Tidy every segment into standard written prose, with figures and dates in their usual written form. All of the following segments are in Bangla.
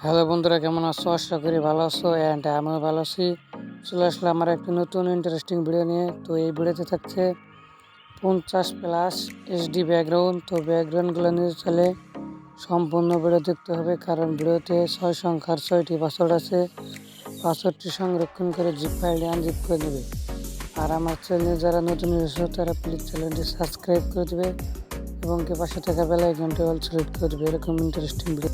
হ্যালো বন্ধুরা, কেমন আছো? আশা করি ভালো আছো। অ্যান্ড আমিও ভালো আছি। চলে আসলে আমার একটি নতুন ইন্টারেস্টিং ভিডিও নিয়ে। তো এই ভিডিওতে থাকছে 50+ HD ব্যাকগ্রাউন্ড। তো ব্যাকগ্রাউন্ডগুলো নিয়ে চলে সম্পূর্ণ ভিডিও দেখতে হবে, কারণ ভিডিওতে 6 সংখ্যার 6টি পাসওয়ার্ড আছে। পাসওয়ার্ডটি সংরক্ষণ করে জিপ ফাইলে আনজিপ করে নেবে। আর আমার চ্যানেলে যারা নতুন এসেছো তারা প্লিজ চ্যানেলটি সাবস্ক্রাইব করে দেবে এবং পাশে থাকা বেল আইকনটি অল সিলেক্ট করে দেবে। এরকম ইন্টারেস্টিং ভিডিও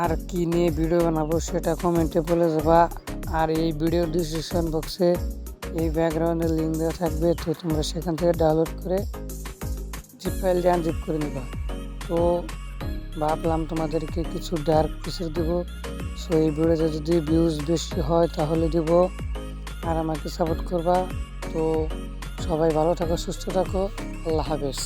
আর কি নিয়ে ভিডিও বানাবো সেটা কমেন্টে বলে যাবা। আর এই ভিডিও ডিসক্রিপশন বক্সে এই ব্যাকগ্রাউন্ডের লিঙ্ক দেওয়া থাকবে, তো তোমরা সেখান থেকে ডাউনলোড করে জিপ ফাইল দিয়ে আনজিপ করে নিবা। তো ভাবলাম তোমাদেরকে কিছু ডার্ক ফিচার দেবো। সো এই ভিডিওতে যদি ভিউজ বেশি হয় তাহলে দেবো, আর আমাকে সাপোর্ট করবা। তো সবাই ভালো থাকো, সুস্থ থাকো, আল্লাহ হাফেজ।